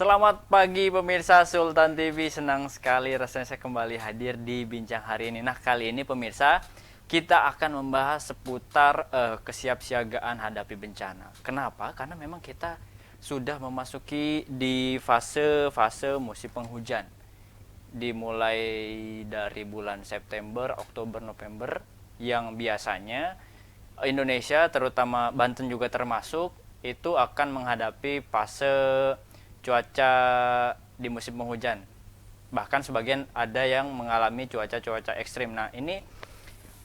Selamat pagi pemirsa Sultan TV, senang sekali rasanya saya kembali hadir di Bincang hari ini. Nah, kali ini pemirsa, kita akan membahas seputar kesiapsiagaan hadapi bencana. Kenapa? Karena memang kita sudah memasuki di fase-fase musim penghujan. Dimulai dari bulan September, Oktober, November, yang biasanya Indonesia, terutama Banten juga termasuk, itu akan menghadapi fase cuaca di musim penghujan. Bahkan sebagian ada yang mengalami cuaca-cuaca ekstrim. Nah, ini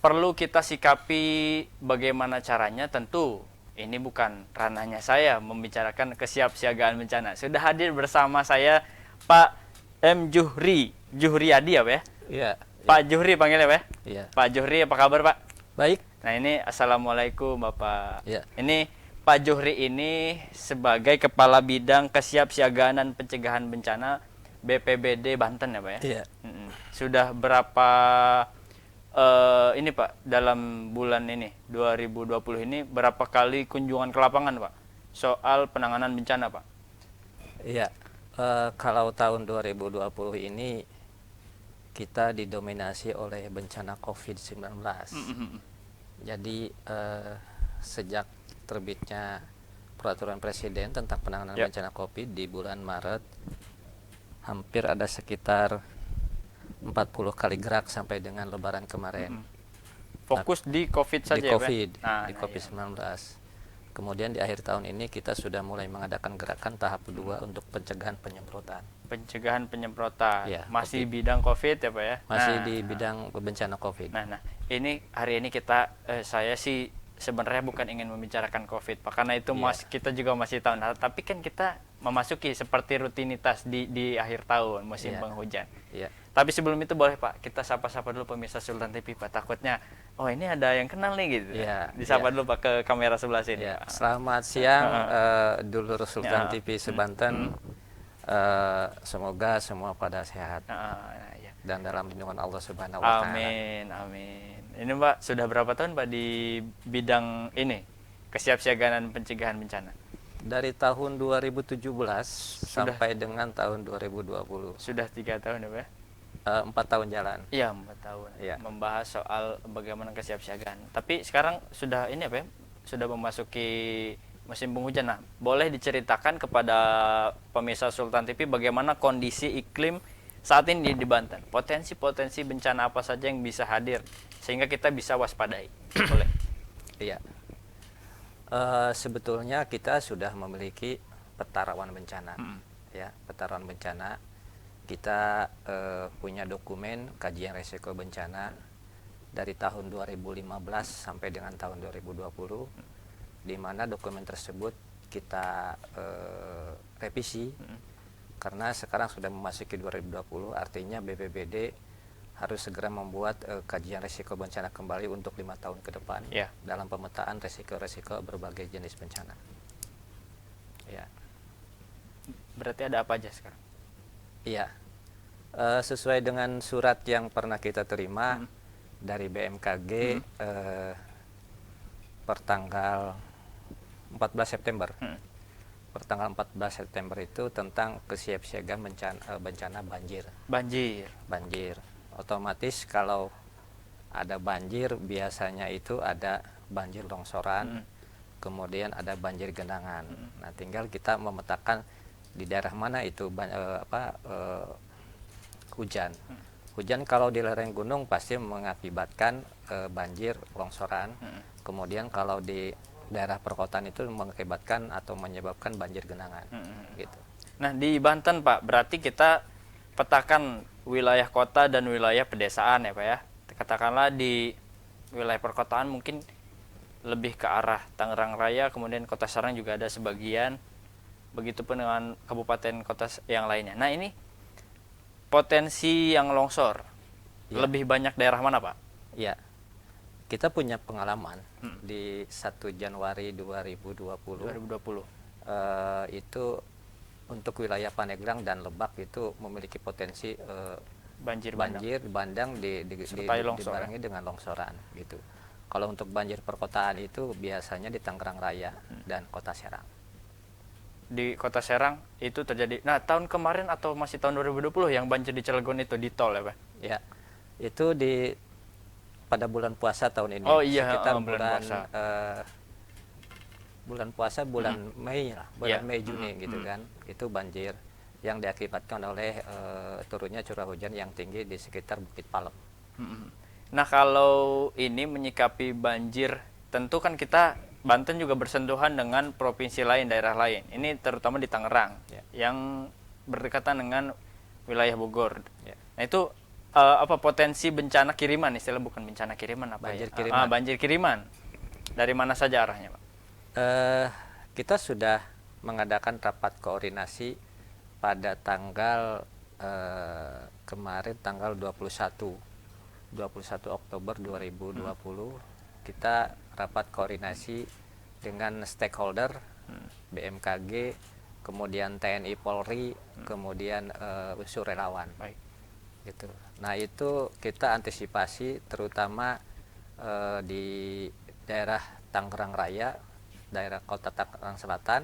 perlu kita sikapi bagaimana caranya. Tentu ini bukan ranahnya saya membicarakan kesiapsiagaan bencana. Sudah hadir bersama saya Pak M. Juhriyadi ya, Pak ya? Iya. Pak Juhri panggilnya, Pak? Iya. Pak Juhri, apa kabar, Pak? Baik. Nah, ini assalamualaikum Bapak. Iya. Ini Pak Juhri ini sebagai Kepala Bidang Kesiapsiagaan dan Pencegahan Bencana BPBD Banten ya, Pak ya? Iya. Sudah berapa ini Pak, dalam bulan ini 2020 ini berapa kali kunjungan ke lapangan, Pak, soal penanganan bencana, Pak? Iya. Kalau tahun 2020 ini kita didominasi oleh bencana COVID-19. Jadi sejak terbitnya peraturan presiden tentang penanganan bencana COVID di bulan Maret, hampir ada sekitar 40 kali gerak sampai dengan Lebaran kemarin. Fokus di COVID saja, di COVID, ya, di COVID-19. Kemudian di akhir tahun ini kita sudah mulai mengadakan gerakan tahap kedua untuk pencegahan penyemprotan. Pencegahan penyemprotan, ya, masih COVID. Bidang COVID ya, Pak ya? Masih di bidang bencana COVID. Nah, ini hari ini kita saya sih sebenarnya bukan ingin membicarakan COVID, Pak, karena itu kita juga masih tahu. Nah, tapi kan kita memasuki seperti rutinitas di akhir tahun musim penghujan. Tapi sebelum itu boleh Pak, kita sapa-sapa dulu pemirsa Sultan TV, Pak. Takutnya, oh ini ada yang kenal nih gitu. Disapa dulu Pak ke kamera sebelah sini. Selamat siang dulur Sultan TV Sebanten. Semoga semua pada sehat dan dalam lindungan Allah Subhanahu wa Ta'ala. Amin, amin. Ini Pak, sudah berapa tahun Pak di bidang ini, kesiapsiagaan dan pencegahan bencana? Dari tahun 2017 sampai dengan tahun 2020. Sudah 3 tahun ya Pak? 4 tahun jalan. Iya, 4 tahun. Membahas soal bagaimana kesiapsiagaan. Tapi sekarang sudah ini apa ya? Sudah memasuki musim penghujan. Nah, boleh diceritakan kepada pemirsa Sultan TV bagaimana kondisi iklim saat ini di Banten? Potensi-potensi bencana apa saja yang bisa hadir sehingga kita bisa waspadai? Boleh. Iya. Sebetulnya kita sudah memiliki peta rawan bencana. Ya, peta rawan bencana. Kita punya dokumen kajian risiko bencana dari tahun 2015 sampai dengan tahun 2020, di mana dokumen tersebut kita revisi karena sekarang sudah memasuki 2020, artinya BPBD harus segera membuat kajian risiko bencana kembali untuk 5 tahun ke depan dalam pemetaan risiko-risiko berbagai jenis bencana. Ya. Berarti ada apa aja sekarang? Iya, sesuai dengan surat yang pernah kita terima dari BMKG pertanggal 14 September. Pertanggal 14 September itu tentang kesiapsiagaan bencana banjir. Banjir. Otomatis kalau ada banjir biasanya itu ada banjir longsoran, kemudian ada banjir genangan. Nah, tinggal kita memetakan di daerah mana itu hujan. Hujan kalau di lereng gunung pasti mengakibatkan banjir longsoran. Kemudian kalau di daerah perkotaan itu mengakibatkan atau menyebabkan banjir genangan. Gitu. Nah, di Banten Pak, berarti kita petakan wilayah kota dan wilayah pedesaan ya Pak ya. Katakanlah di wilayah perkotaan mungkin lebih ke arah Tangerang Raya, kemudian Kota Serang juga ada sebagian. Begitupun dengan kabupaten kota yang lainnya. Nah, ini potensi yang longsor lebih banyak daerah mana Pak? Iya, kita punya pengalaman di 1 Januari 2020. Itu untuk wilayah Pandeglang dan Lebak itu memiliki potensi banjir bandang dibarengi dengan longsoran gitu. Kalau untuk banjir perkotaan itu biasanya di Tangerang Raya dan Kota Serang. di Kota Serang itu terjadi. Nah, tahun kemarin atau masih tahun 2020 yang banjir di Cilegon itu di tol ya, Pak? Ya, itu pada bulan puasa tahun ini. Oh iya, sekitar bulan puasa. Bulan puasa, bulan Mei lah, bulan Iya. Mei Juni gitu kan. Itu banjir yang diakibatkan oleh turunnya curah hujan yang tinggi di sekitar Bukit Palem. Nah, kalau ini menyikapi banjir, tentu kan kita Banten juga bersentuhan dengan provinsi lain, daerah lain. Ini terutama di Tangerang, Ya. yang berdekatan dengan wilayah Bogor. Ya. Nah, itu apa potensi bencana kiriman, istilah bukan bencana kiriman apa Banjir ya? kiriman. Banjir kiriman. Dari mana saja arahnya, Pak? Kita sudah mengadakan rapat koordinasi pada tanggal kemarin tanggal 21 Oktober 2020. Kita rapat koordinasi dengan stakeholder BMKG, kemudian TNI Polri, kemudian unsur relawan. Baik. Gitu. Nah, itu kita antisipasi terutama di daerah Tangerang Raya, daerah Kota Tangerang Selatan,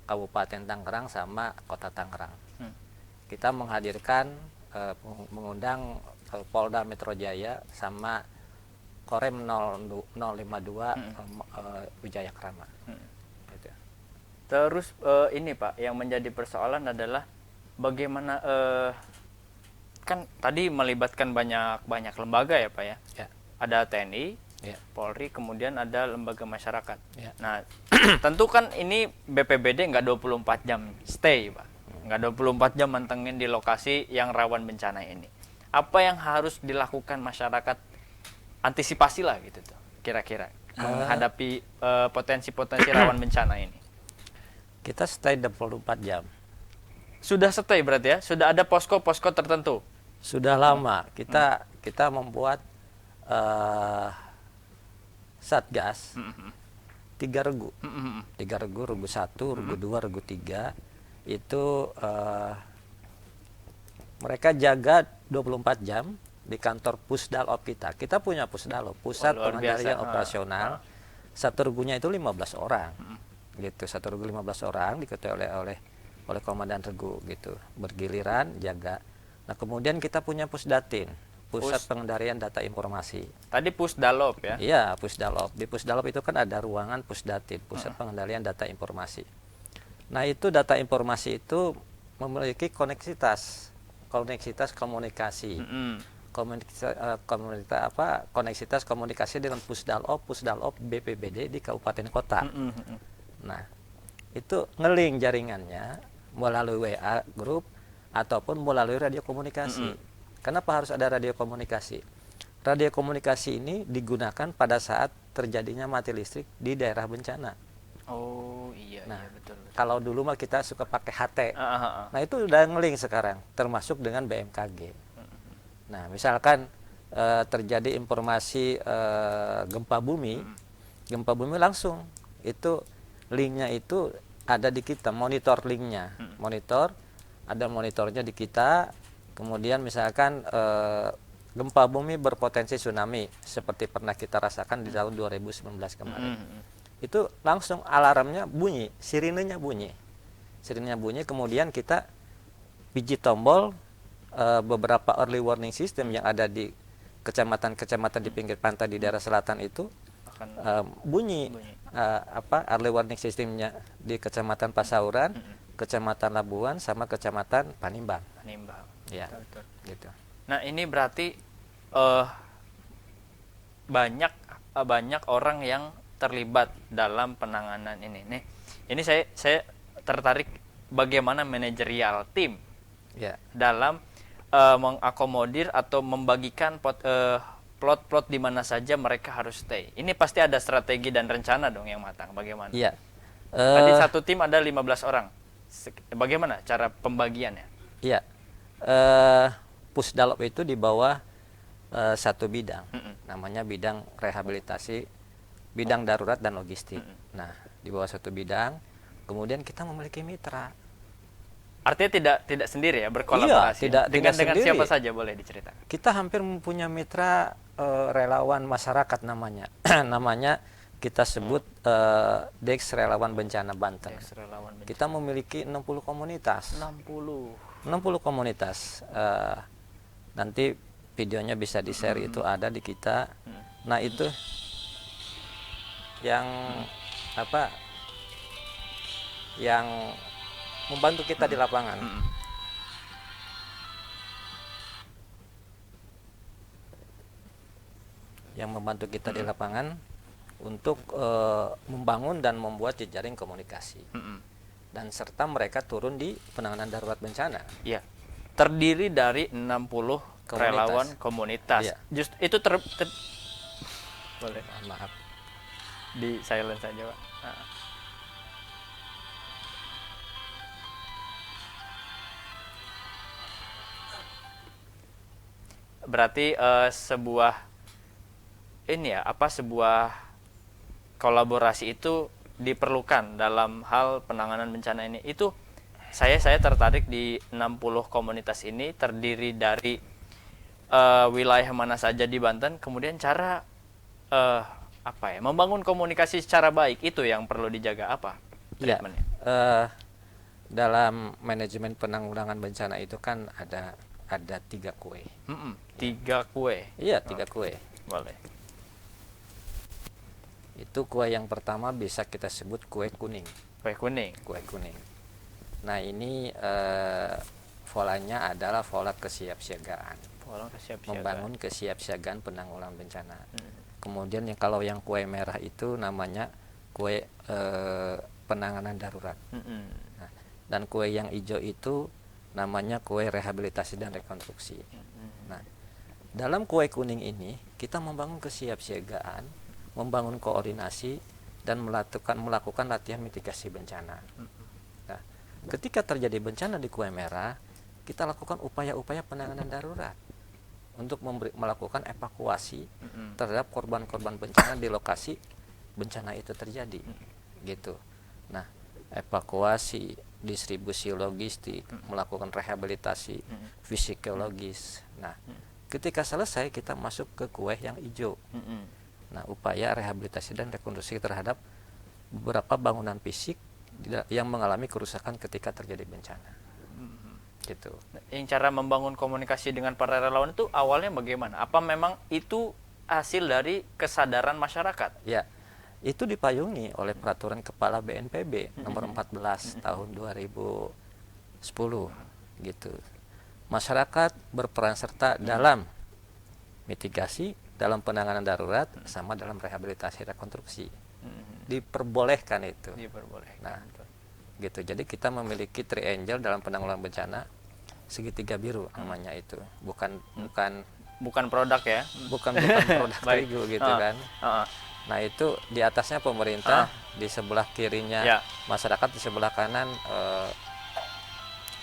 Kabupaten Tangerang sama Kota Tangerang. Kita menghadirkan mengundang Polda Metro Jaya sama Korem 052 Wijaya Krama. Gitu. Terus ini Pak, yang menjadi persoalan adalah bagaimana kan tadi melibatkan banyak lembaga ya Pak ya. Ya. Ada TNI, Ya. Polri, kemudian ada lembaga masyarakat. Ya. Nah, tentu kan ini BPBD nggak 24 jam stay Pak. Nggak 24 jam mantengin di lokasi yang rawan bencana ini. Apa yang harus dilakukan masyarakat, antisipasi lah gitu tuh kira-kira menghadapi potensi-potensi rawan bencana ini? Kita stay 24 jam. Sudah stay berarti ya? Sudah ada posko-posko tertentu? Sudah lama kita membuat satgas 3 regu. 3 regu, regu 1, regu 2, regu 3 itu mereka jaga 24 jam di kantor Pusdalop kita. Kita punya Pusdalop, Pusat Pengendalian Operasional. Satu regunya itu 15 orang. Gitu, satu regu 15 orang diketuai oleh komandan regu gitu. Bergiliran jaga. Nah, kemudian kita punya Pusdatin, Pusat Pengendalian Data Informasi. Tadi Pusdalop ya? Iya, Pusdalop. Di Pusdalop itu kan ada ruangan Pusdatin, Pusat Pengendalian Data Informasi. Nah, itu data informasi itu memiliki koneksitas komunikasi. Koneksitas komunikasi dengan Pusdalop BPBD di kabupaten kota. Nah, itu ngeling jaringannya melalui WA grup ataupun melalui radio komunikasi. Kenapa harus ada radio komunikasi? Radio komunikasi ini digunakan pada saat terjadinya mati listrik di daerah bencana. Oh iya, nah, iya betul. Kalau dulu mah kita suka pakai HT. Nah, itu udah ngeling sekarang, termasuk dengan BMKG. Nah, misalkan terjadi informasi gempa bumi langsung itu linknya itu ada di kita, monitor linknya, ada monitornya di kita. Kemudian misalkan gempa bumi berpotensi tsunami seperti pernah kita rasakan di tahun 2019 kemarin. Itu langsung alarmnya bunyi, sirinenya bunyi, kemudian kita pijit tombol. Beberapa early warning system yang ada di kecamatan-kecamatan di pinggir pantai di daerah selatan itu bunyi. Early warning systemnya di Kecamatan Pasauran, Kecamatan Labuan, sama Kecamatan Panimbang. Ya, betul. Gitu. Nah, ini berarti banyak orang yang terlibat dalam penanganan ini. Ini saya tertarik bagaimana manajerial tim dalam mengakomodir atau membagikan plot-plot di mana saja mereka harus stay. Ini pasti ada strategi dan rencana dong yang matang. Bagaimana? Iya. Tadi satu tim ada 15 orang. Bagaimana cara pembagiannya? Iya. Pusdalop itu di bawah satu bidang. Namanya bidang rehabilitasi, bidang darurat dan logistik. Nah, di bawah satu bidang, kemudian kita memiliki mitra. Artinya tidak sendiri ya, berkolaborasi. Iya, dengan sendiri. Siapa saja boleh diceritakan? Kita hampir mempunyai mitra relawan masyarakat namanya. Namanya kita sebut Dex Relawan Bencana Banten. Dex Relawan Bencana. Kita memiliki 60 komunitas. 60 komunitas. Nanti videonya bisa di-share, itu ada di kita. Nah, itu yang apa? Yang membantu kita di lapangan. Yang membantu kita di lapangan untuk membangun dan membuat jejaring komunikasi. Dan serta mereka turun di penanganan darurat bencana. Iya. Terdiri dari 60 relawan komunitas. Iya. Itu boleh Maaf. di silent saja, Pak. Nah. Berarti sebuah kolaborasi itu diperlukan dalam hal penanganan bencana ini. Itu saya tertarik di 60 komunitas ini terdiri dari wilayah mana saja di Banten, kemudian cara membangun komunikasi secara baik itu yang perlu dijaga apa? Ya, dalam manajemen penanggulangan bencana itu kan ada 3 kue. 3 kue. Iya, 3 kue. Boleh. Itu kue yang pertama bisa kita sebut kue kuning. Kue kuning. Kue kuning. Nah, ini polanya adalah pola kesiapsiagaan. Membangun kesiapsiagaan penanggulangan bencana. Kemudian kalau yang kue merah itu namanya kue penanganan darurat. Nah, dan kue yang hijau itu namanya kue rehabilitasi dan rekonstruksi. Nah, dalam kue kuning ini kita membangun kesiapsiagaan, membangun koordinasi, dan melakukan latihan mitigasi bencana. Nah, ketika terjadi bencana di kue merah, kita lakukan upaya-upaya penanganan darurat untuk melakukan evakuasi terhadap korban-korban bencana di lokasi bencana itu terjadi, gitu. Nah, evakuasi, distribusi logistik, melakukan rehabilitasi psikologis. Nah, ketika selesai kita masuk ke kue yang hijau. Nah, upaya rehabilitasi dan rekonstruksi terhadap beberapa bangunan fisik yang mengalami kerusakan ketika terjadi bencana. Gitu. Yang cara membangun komunikasi dengan para relawan itu awalnya bagaimana? Apa memang itu hasil dari kesadaran masyarakat? Ya, itu dipayungi oleh peraturan Kepala BNPB nomor 14 tahun 2010 gitu. Masyarakat berperan serta dalam mitigasi, dalam penanganan darurat, sama dalam rehabilitasi rekonstruksi. Diperbolehkan itu. Nah, gitu. Jadi kita memiliki triangle dalam penanggulangan bencana, segitiga biru namanya itu. Bukan produk ya. Bukan produk terigu gitu kan. Nah, itu di atasnya pemerintah, di sebelah kirinya masyarakat, di sebelah kanan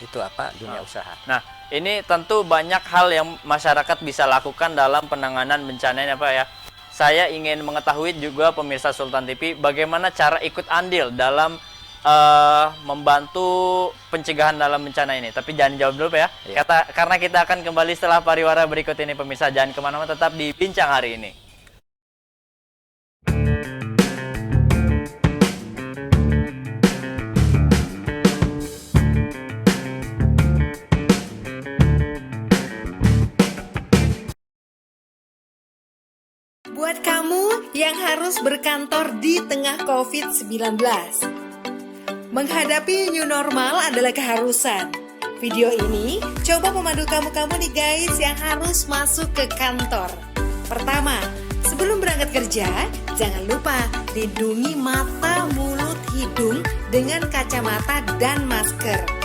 itu dunia usaha. Nah, ini tentu banyak hal yang masyarakat bisa lakukan dalam penanganan bencana ini, Pak ya. Saya ingin mengetahui juga pemirsa Sultan TV bagaimana cara ikut andil dalam membantu pencegahan dalam bencana ini. Tapi jangan jawab dulu, Pak ya. Karena kita akan kembali setelah pariwara berikut ini, pemirsa. Jangan kemana-mana, tetap di Bincang Hari Ini. Buat kamu yang harus berkantor di tengah COVID-19, menghadapi new normal adalah keharusan. Video ini coba memandu kamu nih guys yang harus masuk ke kantor. Pertama, sebelum berangkat kerja, jangan lupa lindungi mata, mulut, hidung dengan kacamata dan masker.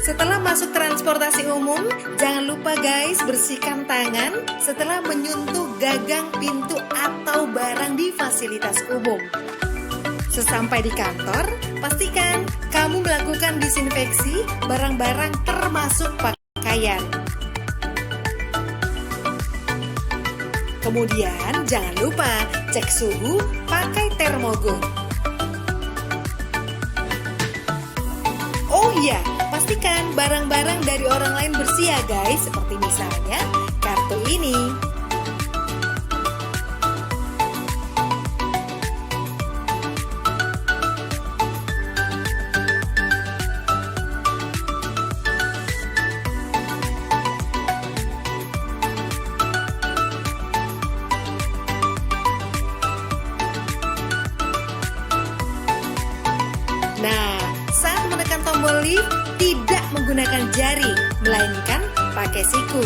Setelah masuk transportasi umum, jangan lupa guys bersihkan tangan setelah menyentuh gagang pintu atau barang di fasilitas umum. Sesampai di kantor, pastikan kamu melakukan disinfeksi barang-barang termasuk pakaian. Kemudian jangan lupa cek suhu pakai termogun. Oh iya, pastikan barang-barang dari orang lain bersih ya guys, seperti misalnya kartu ini. pakai siku.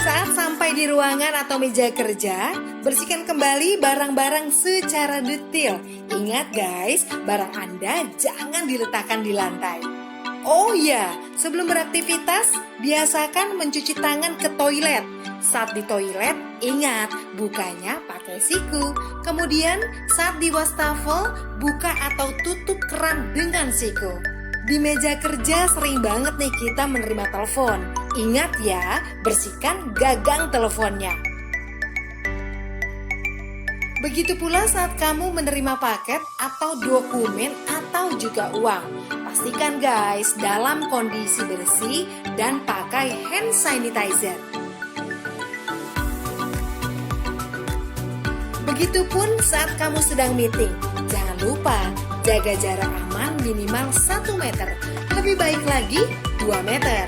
Saat sampai di ruangan atau meja kerja, bersihkan kembali barang-barang secara detail. Ingat guys, barang Anda jangan diletakkan di lantai. Oh ya, sebelum beraktivitas, biasakan mencuci tangan ke toilet. Saat di toilet, ingat bukanya pakai siku. Kemudian saat di wastafel, buka atau tutup keran dengan siku. Di meja kerja sering banget nih kita menerima telepon. Ingat ya, bersihkan gagang teleponnya. Begitu pula saat kamu menerima paket atau dokumen atau juga uang. Pastikan guys dalam kondisi bersih dan pakai hand sanitizer. Begitupun saat kamu sedang meeting. Jangan lupa jaga jarak aman minimal 1 meter. Lebih baik lagi 2 meter.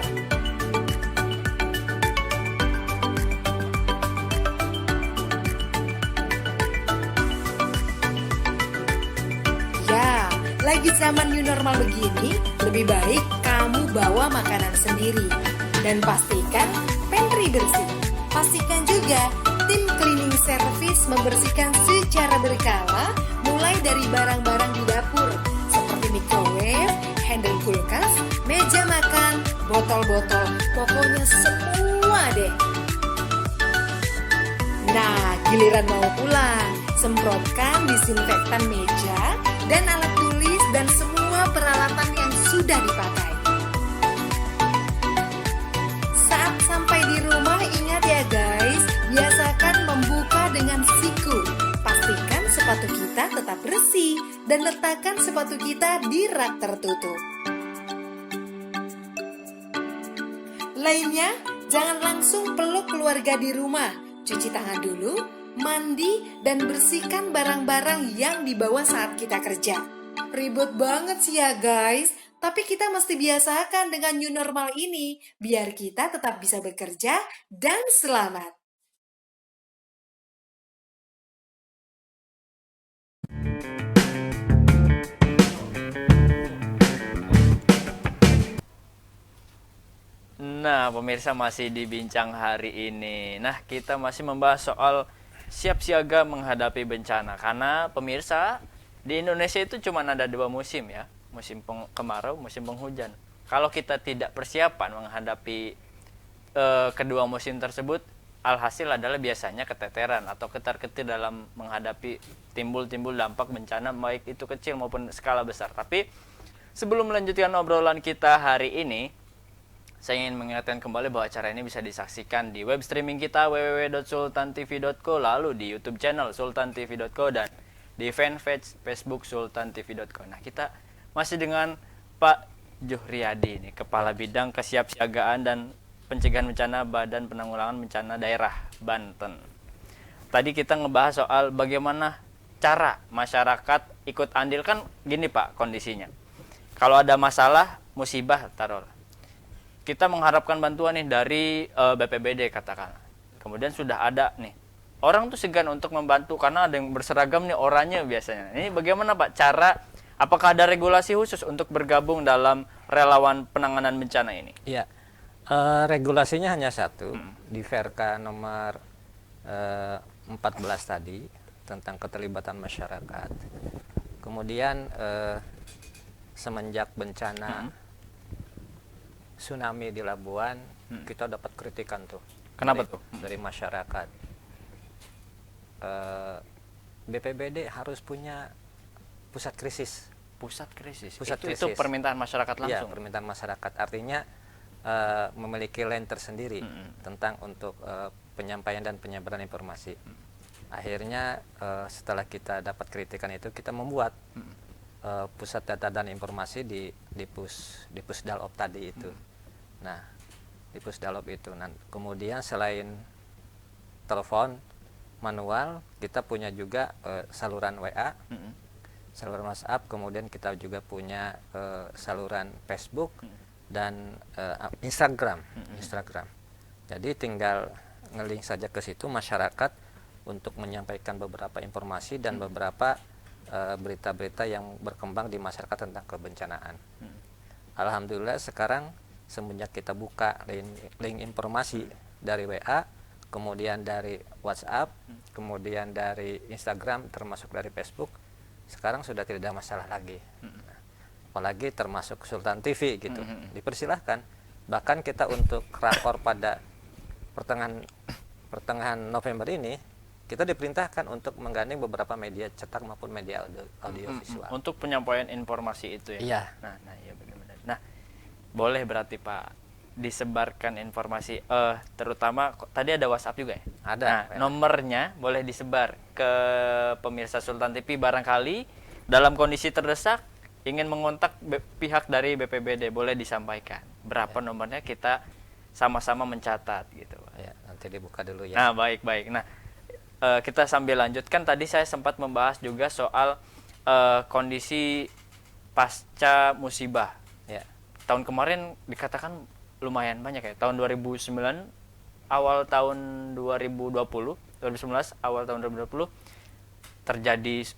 Ya, lagi zaman new normal begini, lebih baik kamu bawa makanan sendiri. Dan pastikan pantry bersih. Pastikan juga tim cleaning service membersihkan secara berkala mulai dari barang-barang di dapur seperti microwave, handle kulkas, meja makan, botol-botol, pokoknya semua deh. Nah, giliran mau pulang, semprotkan disinfektan meja dan alat tulis dan semua peralatan yang sudah dipakai. Saat sampai di rumah, ingat ya guys, biasakan membuka dengan siku. Pastikan sepatu kita tetap bersih dan letakkan sepatu kita di rak tertutup. Lainnya, jangan langsung peluk keluarga di rumah. Cuci tangan dulu, mandi, dan bersihkan barang-barang yang dibawa saat kita kerja. Ribet banget sih ya guys, tapi kita mesti biasakan dengan new normal ini biar kita tetap bisa bekerja dan selamat. Nah, pemirsa masih di bincang hari ini. Nah, kita masih membahas soal siap siaga menghadapi bencana. Karena pemirsa, di Indonesia itu cuma ada 2 musim ya. Musim kemarau, musim penghujan. Kalau kita tidak persiapan menghadapi kedua musim tersebut, alhasil adalah biasanya keteteran atau ketar-ketir dalam menghadapi timbul-timbul dampak bencana baik itu kecil maupun skala besar. Tapi sebelum melanjutkan obrolan kita hari ini, saya ingin mengingatkan kembali bahwa acara ini bisa disaksikan di web streaming kita www.sultantv.co, lalu di YouTube channel sultantv.co dan di fanpage Facebook sultantv.co. Nah, kita masih dengan Pak Juhriyadi nih, Kepala Bidang Kesiapsiagaan dan Pencegahan Bencana Badan Penanggulangan Bencana Daerah Banten. Tadi kita ngebahas soal bagaimana cara masyarakat ikut andil. Kan gini Pak kondisinya. Kalau ada masalah, musibah taruh, kita mengharapkan bantuan nih dari BPBD katakan. Kemudian sudah ada nih. Orang tuh segan untuk membantu karena ada yang berseragam nih oranye biasanya. Ini bagaimana Pak cara, apakah ada regulasi khusus untuk bergabung dalam relawan penanganan bencana ini? Iya. Regulasinya hanya satu, di Perka nomor 14 tadi tentang keterlibatan masyarakat. Kemudian semenjak bencana tsunami di Labuan, kita dapat kritikan tuh. Kenapa tuh? Dari masyarakat. BPBD harus punya pusat krisis. Pusat krisis. Pusat Itu krisis. permintaan masyarakat langsung. Iya, permintaan masyarakat. Artinya memiliki lane tersendiri tentang untuk penyampaian dan penyebaran informasi. Akhirnya setelah kita dapat kritikan itu, kita membuat pusat data dan informasi di Pusdalop tadi itu. Nah, di Pusdalop itu. Nah, kemudian selain telepon manual, kita punya juga saluran WA, saluran WhatsApp, kemudian kita juga punya saluran Facebook dan Instagram. Jadi tinggal ngelink saja ke situ masyarakat untuk menyampaikan beberapa informasi dan beberapa berita-berita yang berkembang di masyarakat tentang kebencanaan. Alhamdulillah sekarang semenjak kita buka link informasi dari WA, kemudian dari WhatsApp, kemudian dari Instagram, termasuk dari Facebook, sekarang sudah tidak ada masalah lagi. Apalagi termasuk Sultan TV gitu, dipersilahkan. Bahkan kita untuk rakor pada pertengahan November ini, kita diperintahkan untuk menggandeng beberapa media cetak maupun media audio visual. Untuk penyampaian informasi itu ya. Iya. Nah, iya benar-benar. Nah, boleh berarti Pak disebarkan informasi terutama tadi ada WhatsApp juga ya? Ada. Nah, nomornya boleh disebar ke pemirsa Sultan TV barangkali dalam kondisi terdesak ingin mengontak pihak dari BPBD, boleh disampaikan. Berapa nomornya, kita sama-sama mencatat gitu. Ya, nanti dibuka dulu ya. Nah, baik. Nah, kita sambil lanjutkan, tadi saya sempat membahas juga soal kondisi pasca musibah. Ya. Tahun kemarin dikatakan lumayan banyak ya. Tahun 2009, awal tahun 2019 awal tahun 2020 terjadi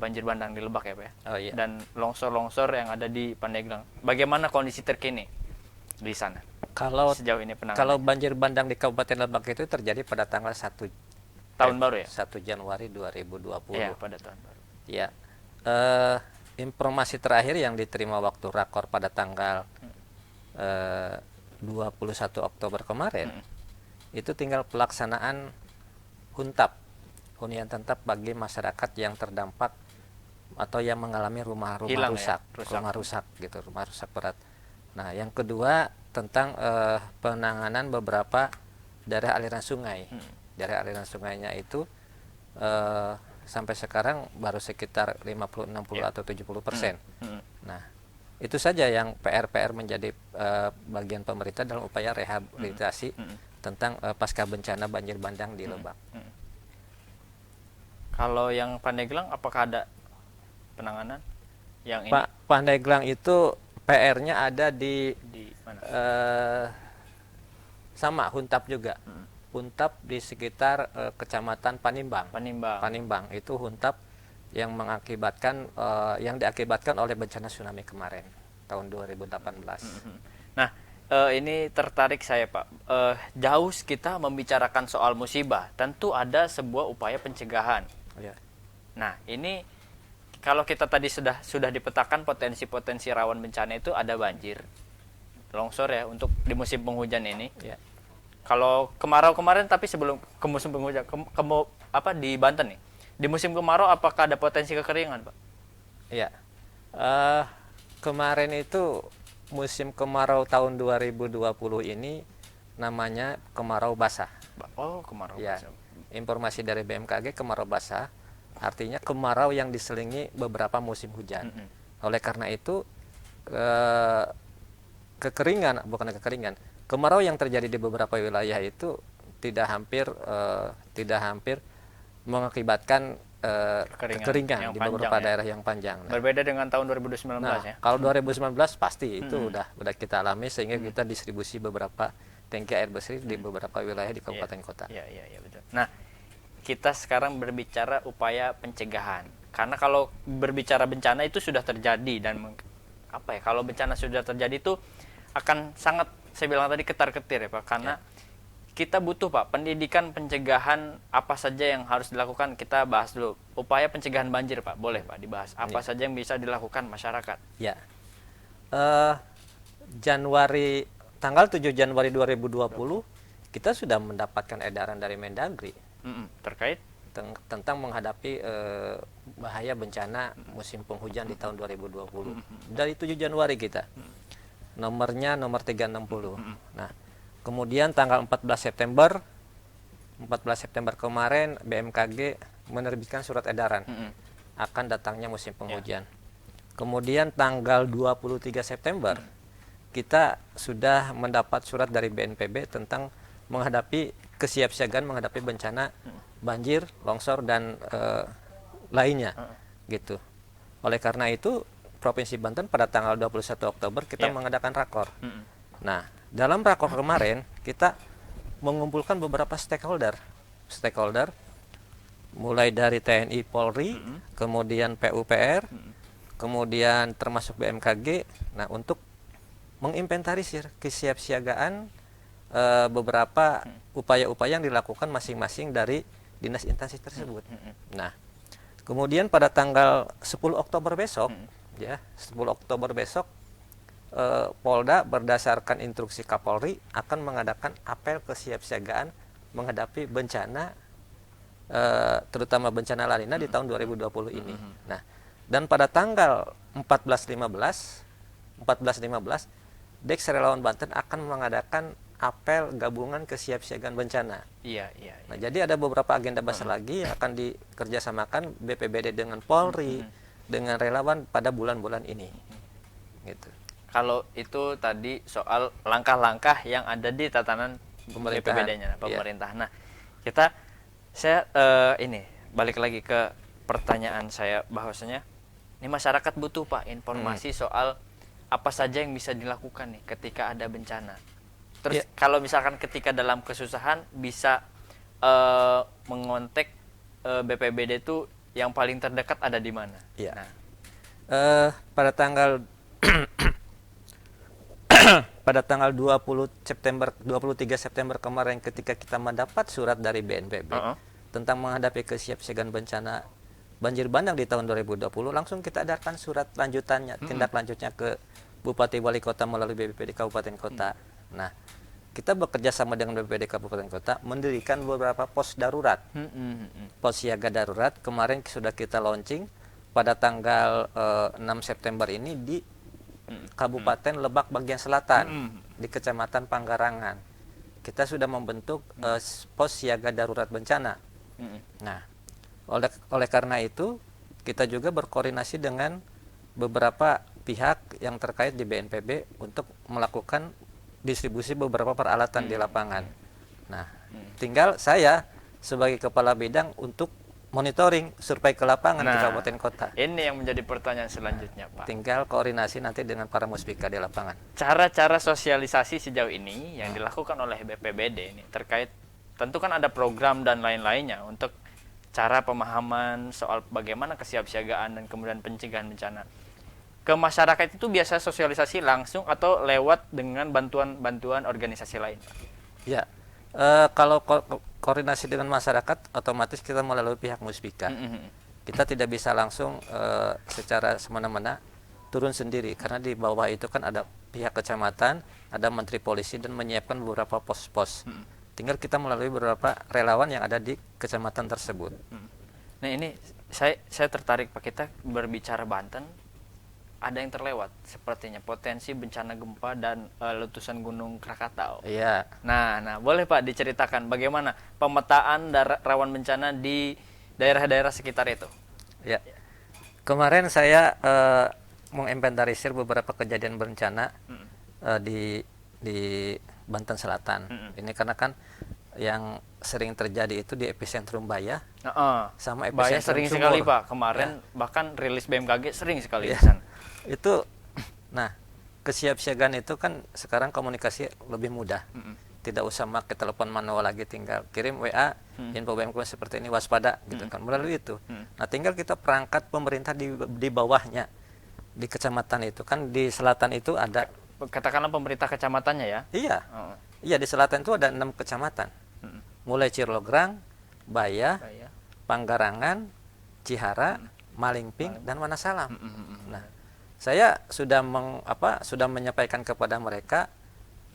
banjir bandang di Lebak ya Pak ya. Oh, iya. Dan longsor-longsor yang ada di Pandeglang. Bagaimana kondisi terkini di sana? Kalau Sejauh ini penanganan. Kalau banjir bandang di Kabupaten Lebak itu terjadi pada tanggal 1 tahun baru ya? 1 Januari 2020. Iya, pada tahun baru. Ya. Informasi terakhir yang diterima waktu rakor pada tanggal 21 Oktober kemarin, itu tinggal pelaksanaan hunian tetap bagi masyarakat yang terdampak atau yang mengalami rumah-rumah Hilang rusak, ya? rumah rusak gitu, rumah rusak berat. Nah, yang kedua tentang penanganan beberapa daerah aliran sungai. Daerah aliran sungainya itu sampai sekarang baru sekitar 50, 60 atau 70%. Nah, itu saja yang PR menjadi bagian pemerintah dalam upaya rehabilitasi tentang pasca bencana banjir bandang di Lebak. Kalau yang Pandeglang apakah ada penanganan yang ini? Pandeglang itu PR-nya ada di mana? Sama Huntap juga. Huntap di sekitar Kecamatan Panimbang. Panimbang itu Huntap yang yang diakibatkan oleh bencana tsunami kemarin tahun 2018. Nah, ini tertarik saya Pak. Jauh kita membicarakan soal musibah, tentu ada sebuah upaya pencegahan. Ya. Nah, ini kalau kita tadi sudah dipetakan potensi-potensi rawan bencana itu ada banjir, longsor ya untuk di musim penghujan ini. Ya. Kalau kemarau kemarin, tapi sebelum ke musim penghujan, di Banten nih, di musim kemarau apakah ada potensi kekeringan, Pak? Iya. Kemarin itu musim kemarau tahun 2020 ini namanya kemarau basah. Oh, kemarau Ya. basah. Informasi dari BMKG, kemarau basah artinya kemarau yang diselingi beberapa musim hujan. Oleh karena itu kemarau yang terjadi di beberapa wilayah itu tidak hampir mengakibatkan kekeringan di beberapa daerah yang panjang. Berbeda dengan tahun 2019 ya. Kalau 2019 pasti itu udah kita alami sehingga kita distribusi beberapa tangki air bersih di beberapa wilayah di kabupaten kota. Iya, betul. Nah, kita sekarang berbicara upaya pencegahan. Karena kalau berbicara bencana itu sudah terjadi dan kalau bencana sudah terjadi itu akan sangat, saya bilang tadi, ketar-ketir ya Pak, karena kita butuh Pak pendidikan pencegahan apa saja yang harus dilakukan. Kita bahas dulu upaya pencegahan banjir Pak, boleh Pak dibahas apa saja yang bisa dilakukan masyarakat. Ya, tanggal 7 Januari 2020 kita sudah mendapatkan edaran dari Mendagri terkait tentang menghadapi bahaya bencana musim penghujan di tahun 2020 dari 7 Januari kita. Nomornya nomor 360. Nah, kemudian tanggal 14 September kemarin BMKG menerbitkan surat edaran akan datangnya musim penghujan. Kemudian tanggal 23 September kita sudah mendapat surat dari BNPB tentang menghadapi kesiapsiagaan menghadapi bencana banjir, longsor dan lainnya gitu. Oleh karena itu Provinsi Banten pada tanggal 21 Oktober kita mengadakan rakor. Nah, dalam rakor kemarin kita mengumpulkan beberapa stakeholder mulai dari TNI, Polri, kemudian PUPR, kemudian termasuk BMKG. Nah, untuk menginventarisir kesiapsiagaan beberapa upaya-upaya yang dilakukan masing-masing dari dinas instansi tersebut. Nah, kemudian pada tanggal 10 Oktober besok, ya 10 Oktober besok, Polda berdasarkan instruksi Kapolri akan mengadakan apel kesiapsiagaan menghadapi bencana, terutama bencana La Nina di tahun 2020 ini. Nah, dan pada tanggal 14-15, Deks Relawan Banten akan mengadakan apel gabungan kesiapsiagaan bencana. Iya, iya. Nah, jadi ada beberapa agenda besar lagi yang akan dikerjasamakan BPBD dengan Polri, dengan relawan pada bulan-bulan ini. Gitu. Kalau itu tadi soal langkah-langkah yang ada di tatanan BPBD-nya, pemerintah. Nah, saya ini balik lagi ke pertanyaan saya, bahwasanya ini masyarakat butuh Pak informasi soal apa saja yang bisa dilakukan nih ketika ada bencana. Terus kalau misalkan ketika dalam kesusahan bisa mengontak BPBD itu yang paling terdekat ada di mana? Iya. Nah, pada tanggal pada tanggal 23 September kemarin ketika kita mendapat surat dari BNPB tentang menghadapi kesiapsiagaan bencana banjir bandang di tahun 2020, langsung kita adakan surat lanjutannya, tindak lanjutnya ke Bupati Wali Kota melalui BPBD Kabupaten Kota. Nah, kita bekerja sama dengan BPBD Kabupaten Kota mendirikan beberapa pos darurat, pos siaga darurat. Kemarin sudah kita launching pada tanggal 6 September ini di Kabupaten Lebak bagian selatan, di Kecamatan Panggarangan. Kita sudah membentuk pos siaga darurat bencana. Nah, oleh karena itu kita juga berkoordinasi dengan beberapa pihak yang terkait di BNPB untuk melakukan distribusi beberapa peralatan di lapangan. Nah, tinggal saya sebagai kepala bidang untuk monitoring survei ke lapangan di kabupaten kota. Ini yang menjadi pertanyaan selanjutnya, Pak. Tinggal koordinasi nanti dengan para muspika di lapangan. Cara-cara sosialisasi sejauh ini yang dilakukan oleh BPBD ini terkait, tentu kan ada program dan lain-lainnya untuk cara pemahaman soal bagaimana kesiapsiagaan dan kemudian pencegahan bencana. Ke masyarakat itu biasa sosialisasi langsung atau lewat dengan bantuan organisasi lain? Ya, kalau koordinasi dengan masyarakat otomatis kita melalui pihak muspika. Kita tidak bisa langsung secara semena-mena turun sendiri, karena di bawah itu kan ada pihak kecamatan, ada menteri polisi dan menyiapkan beberapa pos-pos. Tinggal kita melalui beberapa relawan yang ada di kecamatan tersebut. Nah, ini saya tertarik Pak, kita berbicara Banten, ada yang terlewat sepertinya potensi bencana gempa dan letusan Gunung Krakatau. Iya. Nah, boleh Pak diceritakan bagaimana pemetaan rawan bencana di daerah-daerah sekitar itu? Ya. Kemarin saya menginventarisir beberapa kejadian bencana di Banten Selatan. Ini karena kan yang sering terjadi itu di epicentrum Baya, sama epicentrum Baya sering Sumur. sekali Pak. Kemarin bahkan rilis BMKG sering sekali di Ya. sana. Itu, nah, kesiapsiagaan itu kan sekarang komunikasi lebih mudah. Tidak usah pakai telepon manual lagi, tinggal kirim WA, info BMKG seperti ini, waspada, gitu kan, melalui itu. Nah, tinggal kita perangkat pemerintah di bawahnya, di kecamatan itu kan, di selatan itu ada. Katakanlah pemerintah kecamatannya ya? Iya, iya, di selatan itu ada 6 kecamatan, mulai Cirlograng, Baya, Panggarangan, Cihara, Malingping, dan Wanasalam. Nah, saya sudah menyampaikan kepada mereka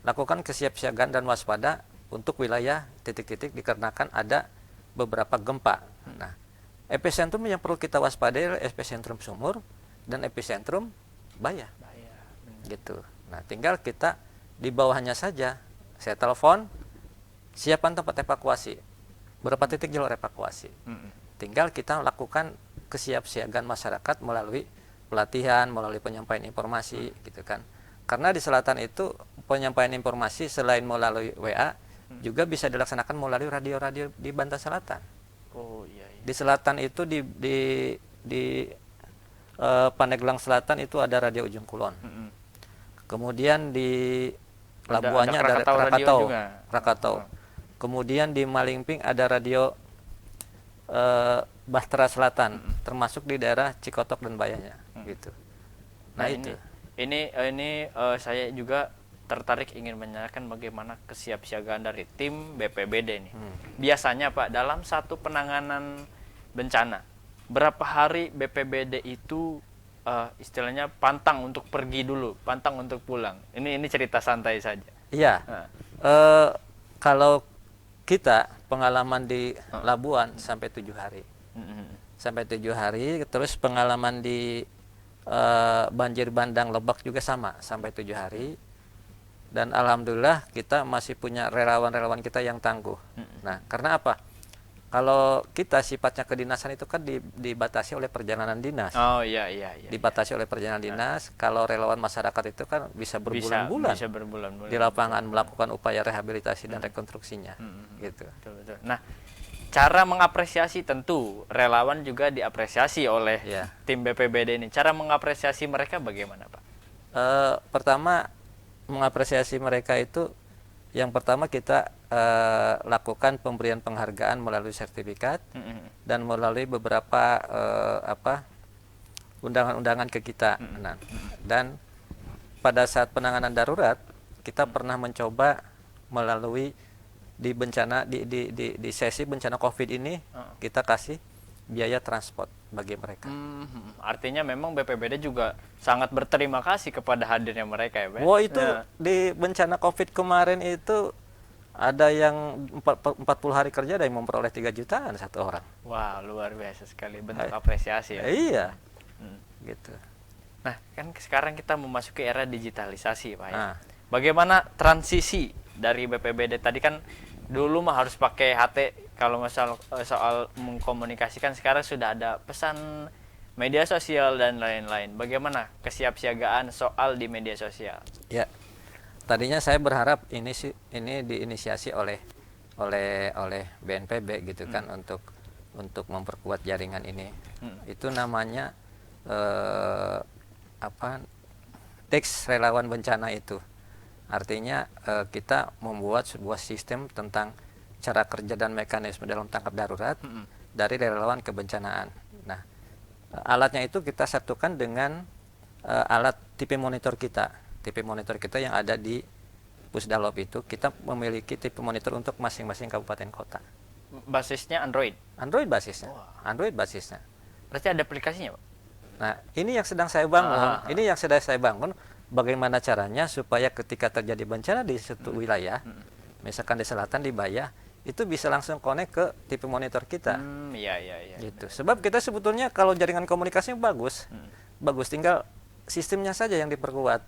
lakukan kesiapsiagaan dan waspada untuk wilayah titik-titik dikarenakan ada beberapa gempa. Nah, epicentrum yang perlu kita waspadai adalah epicentrum Sumur dan epicentrum Baya. Gitu. Nah, tinggal kita di bawahnya saja. Saya telepon, siapkan tempat evakuasi. Berapa titik jalur evakuasi. Tinggal kita lakukan kesiapsiagaan masyarakat melalui pelatihan, melalui penyampaian informasi, gitu kan. Karena di selatan itu penyampaian informasi selain melalui WA juga bisa dilaksanakan melalui radio-radio di Banten Selatan. Oh iya. Di selatan itu di Pandeglang Selatan itu ada radio Ujung Kulon. Kemudian di Labuannya ada Krakatau. Kemudian di Malingping ada radio Bahtera Selatan, termasuk di daerah Cikotok dan Bayanya, gitu. Nah itu. Saya juga tertarik ingin menanyakan bagaimana kesiapsiagaan dari tim BPBD nih. Biasanya Pak, dalam satu penanganan bencana, berapa hari BPBD itu istilahnya pantang untuk pergi dulu, pantang untuk pulang? Ini cerita santai saja. Iya. Nah. Kalau kita pengalaman di Labuan sampai 7 hari. Sampai 7 hari, terus pengalaman di banjir bandang Lebak juga sama, sampai 7 hari. Dan alhamdulillah kita masih punya relawan-relawan kita yang tangguh. Nah, karena apa? Kalau kita sifatnya kedinasan itu kan dibatasi oleh perjalanan dinas. Oh iya. Dibatasi oleh perjalanan dinas. Kalau relawan masyarakat itu kan bisa berbulan-bulan bisa berbulan-bulan di lapangan melakukan upaya rehabilitasi dan rekonstruksinya. Gitu. Betul. Nah, cara mengapresiasi, tentu relawan juga diapresiasi oleh tim BPBD ini. Cara mengapresiasi mereka bagaimana, Pak? Pertama, mengapresiasi mereka itu yang pertama kita lakukan pemberian penghargaan melalui sertifikat dan melalui beberapa undangan-undangan ke kita. Nah, dan pada saat penanganan darurat kita pernah mencoba melalui di sesi bencana COVID ini kita kasih biaya transport bagi mereka. Artinya memang BPBD juga sangat berterima kasih kepada hadirnya mereka ya, Pak? Wah, itu di bencana COVID kemarin itu ada yang 40 hari kerja, ada yang memperoleh 3 jutaan satu orang. Wah, luar biasa sekali, bentuk apresiasi ya. Iya. Gitu. Nah, kan sekarang kita memasuki era digitalisasi, Pak ya. Bagaimana transisi dari BPBD tadi kan dulu mah harus pakai HT kalau soal mengkomunikasikan, sekarang sudah ada pesan media sosial dan lain-lain. Bagaimana kesiapsiagaan soal di media sosial? Ya. Tadinya saya berharap ini diinisiasi oleh BNPB gitu kan untuk memperkuat jaringan ini. Itu namanya teks relawan bencana itu. Artinya kita membuat sebuah sistem tentang cara kerja dan mekanisme dalam tanggap darurat dari relawan kebencanaan. Nah, alatnya itu kita satukan dengan alat tipe monitor kita. Tipe monitor kita yang ada di Pusdalop itu, kita memiliki tipe monitor untuk masing-masing kabupaten kota. Basisnya Android? Android basisnya. Android basisnya. Berarti ada aplikasinya, Pak? Nah, ini yang sedang saya bangun. Ini yang sedang saya bangun. Bagaimana caranya supaya ketika terjadi bencana di suatu wilayah, misalkan di selatan di Bayah, itu bisa langsung connect ke tipe monitor kita. Iya. Gitu. Sebab kita sebetulnya kalau jaringan komunikasinya bagus, tinggal sistemnya saja yang diperkuat.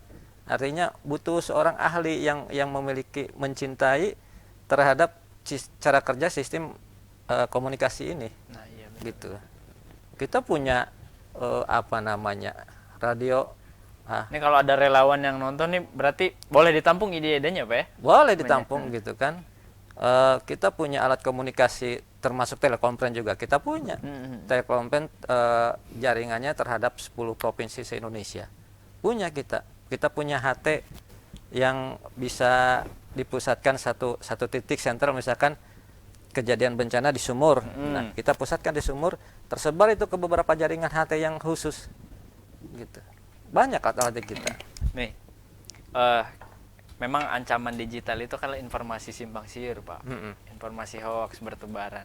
Artinya butuh seorang ahli yang memiliki mencintai terhadap cara kerja sistem komunikasi ini. Nah, iya, gitu. Kita punya radio. Ini kalau ada relawan yang nonton nih, berarti boleh ditampung ide-idenya, Pak ya? Boleh ditampung gitu kan. Kita punya alat komunikasi termasuk telekonferensi juga kita punya. Telekonferensi jaringannya terhadap 10 provinsi se-Indonesia. Punya kita punya HT yang bisa dipusatkan satu titik sentral, misalkan kejadian bencana di Sumur. Nah, kita pusatkan di Sumur, tersebar itu ke beberapa jaringan HT yang khusus. Gitu. Banyak alat kita. Nih, memang ancaman digital itu kalau informasi simpang siur, Pak. Informasi hoax bertebaran.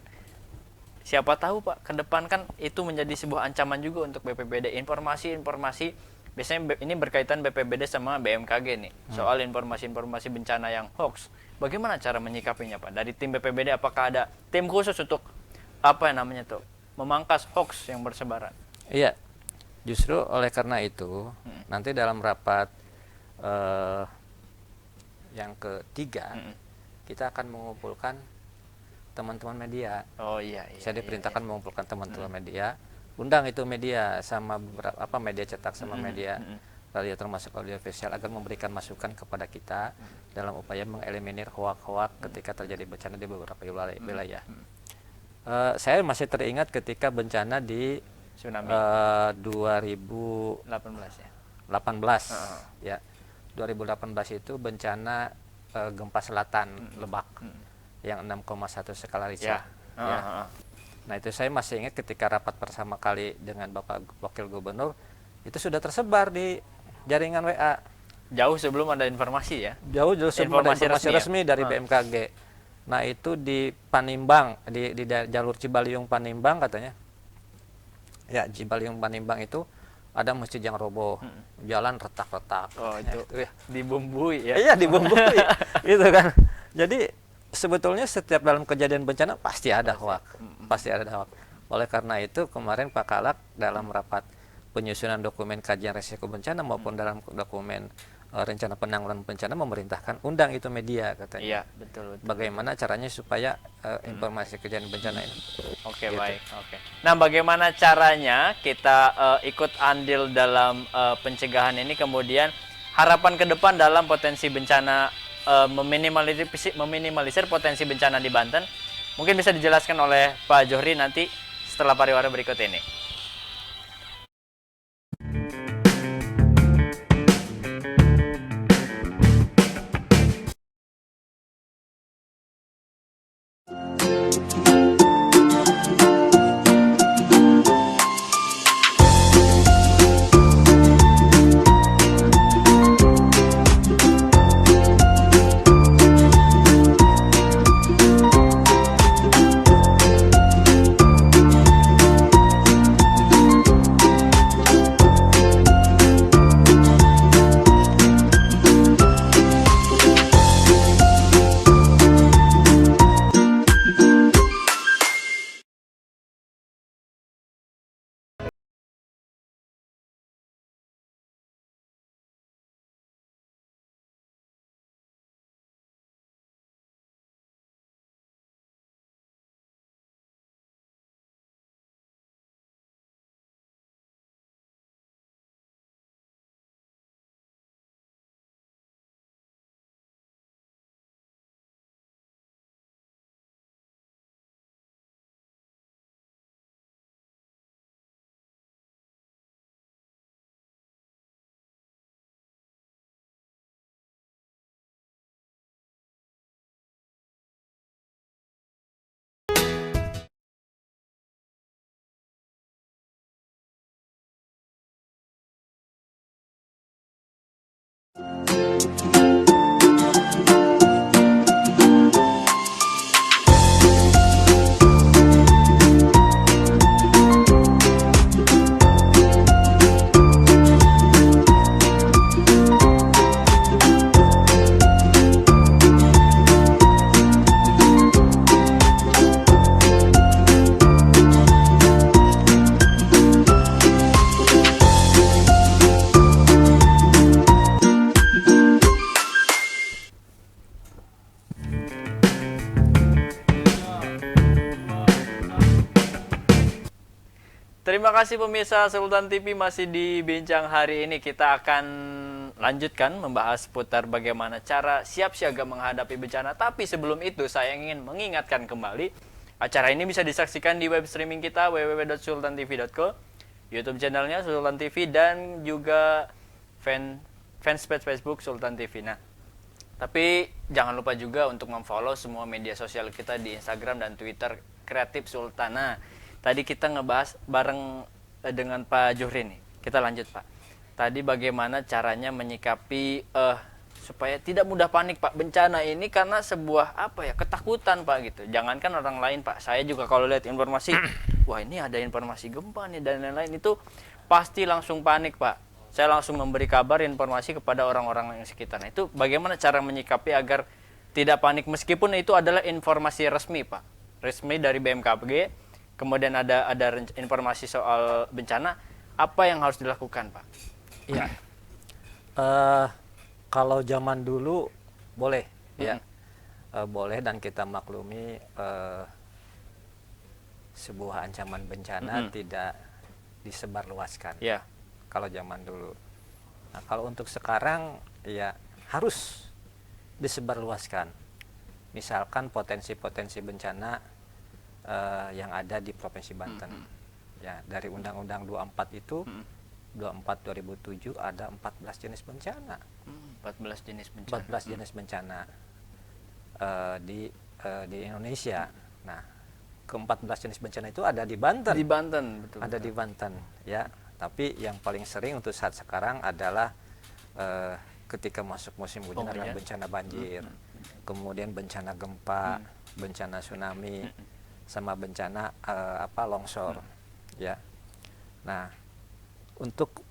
Siapa tahu, Pak, ke depan kan itu menjadi sebuah ancaman juga untuk BPBD. Informasi biasanya ini berkaitan BPBD sama BMKG nih, soal informasi-informasi bencana yang hoax. Bagaimana cara menyikapinya, Pak? Dari tim BPBD apakah ada tim khusus untuk memangkas hoax yang bersebaran? Iya. Justru oleh karena itu, nanti dalam rapat yang ketiga, kita akan mengumpulkan teman-teman media. Oh iya. Saya diperintahkan mengumpulkan teman-teman media. Undang itu media sama beberapa media cetak sama media radio termasuk audiovisual agar memberikan masukan kepada kita dalam upaya mengeliminir hoak-hoak ketika terjadi bencana di beberapa wilayah. Saya masih teringat ketika bencana di tsunami 2018 ya. 2018 itu bencana gempa selatan Lebak yang 6,1 skala Richter. Nah, itu saya masih ingat ketika rapat pertama kali dengan Bapak Wakil Gubernur, itu sudah tersebar di jaringan WA. Jauh sebelum ada informasi ya. Jauh sebelum ada informasi resmi dari Ah. BMKG. Nah itu di Panimbang, di jalur Cibaliung Panimbang katanya. Ya Cibaliung Panimbang itu ada masjid yang roboh, jalan retak-retak. Oh Ya, itu ya. dibumbui ya. Iya dibumbui, gitu kan. Jadi sebetulnya setiap dalam kejadian bencana pasti ada hoak, pasti ada hoak. Oleh karena itu kemarin Pak Kalak dalam rapat penyusunan dokumen kajian risiko bencana maupun dalam dokumen rencana penanggulangan bencana memerintahkan undang itu media katanya. Iya betul. Bagaimana caranya supaya informasi kejadian bencana ini. Oke, Gitu. baik. Oke. Nah, bagaimana caranya kita ikut andil dalam pencegahan ini, kemudian harapan ke depan dalam potensi bencana, meminimalisir potensi bencana di Banten, mungkin bisa dijelaskan oleh Pak Johri nanti setelah pariwara berikut ini. Terima kasih pemirsa Sultan TV, masih di Bincang hari ini kita akan lanjutkan membahas seputar bagaimana cara siap siaga menghadapi bencana. Tapi sebelum itu saya ingin mengingatkan kembali, acara ini bisa disaksikan di web streaming kita www.sultantv.co, YouTube channelnya Sultan TV, dan juga fanspage Facebook Sultan TV. Nah, tapi jangan lupa juga untuk memfollow semua media sosial kita di Instagram dan Twitter Kreatif Sultana. Tadi kita ngebahas bareng dengan Pak Johri nih. Kita lanjut Pak. Tadi bagaimana caranya menyikapi supaya tidak mudah panik Pak. Bencana ini karena sebuah ketakutan Pak gitu. Jangankan orang lain Pak. Saya juga kalau lihat informasi, wah ini ada informasi gempa nih dan lain-lain, itu pasti langsung panik Pak. Saya langsung memberi kabar informasi kepada orang-orang yang sekitar. Nah, itu bagaimana cara menyikapi agar tidak panik meskipun itu adalah informasi resmi Pak. Resmi dari BMKG. Kemudian ada informasi soal bencana, apa yang harus dilakukan Pak? Iya. Kalau zaman dulu boleh, ya, boleh, dan kita maklumi sebuah ancaman bencana tidak disebarluaskan. Ya. Kalau zaman dulu. Nah, kalau untuk sekarang ya harus disebarluaskan. Misalkan potensi-potensi bencana yang ada di Provinsi Banten. Ya, dari Undang-Undang 24 itu 24 2007 ada 14 jenis bencana. 14 jenis bencana. 14 jenis bencana di Indonesia. Nah, ke-14 jenis bencana itu ada di Banten. Di Banten, betul. Ada di Banten, ya. Tapi yang paling sering untuk saat sekarang adalah ketika masuk musim hujan Oh, adalah ya. bencana banjir, kemudian bencana gempa, bencana tsunami, sama bencana longsor, ya. Nah, untuk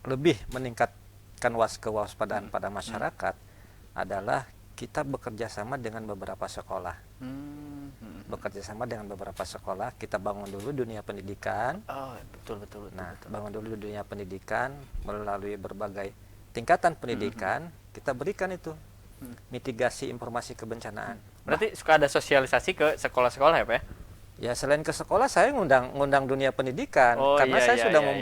lebih meningkatkan kewaspadaan pada masyarakat adalah kita bekerja sama dengan beberapa sekolah. Bekerja sama dengan beberapa sekolah, kita bangun dulu dunia pendidikan. Oh, betul. Nah, bangun dulu dunia pendidikan melalui berbagai tingkatan pendidikan, kita berikan itu mitigasi informasi kebencanaan. Berarti suka ada sosialisasi ke sekolah-sekolah ya, Pak ya? Ya, selain ke sekolah, saya ngundang dunia pendidikan Oh, karena iya, saya iya, sudah iya,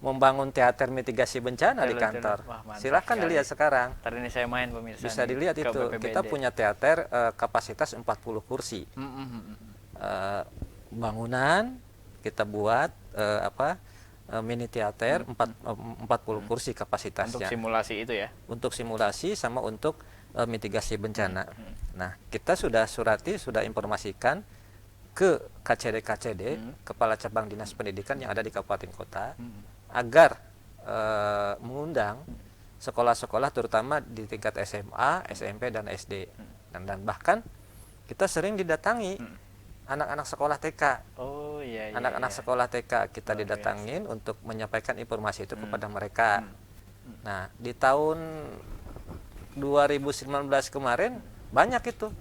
membangun teater mitigasi bencana di kantor. Wah, mantap Silahkan sekali. dilihat sekarang. Ntar ini saya main pemirsa. Bisa nih, dilihat ke itu. BPBD. Kita punya teater kapasitas 40 kursi. Bangunan kita buat mini teater 40 kursi Untuk kapasitasnya. simulasi itu ya. Untuk simulasi sama untuk mitigasi bencana. Nah, kita sudah informasikan ke KCD Kepala Cabang Dinas Pendidikan yang ada di kabupaten kota agar mengundang sekolah-sekolah terutama di tingkat SMA, SMP dan SD. Dan bahkan kita sering didatangi anak-anak sekolah TK. Oh iya. Anak-anak sekolah TK kita Luar didatangin untuk menyampaikan informasi itu kepada mereka. Nah, di tahun 2019 kemarin banyak itu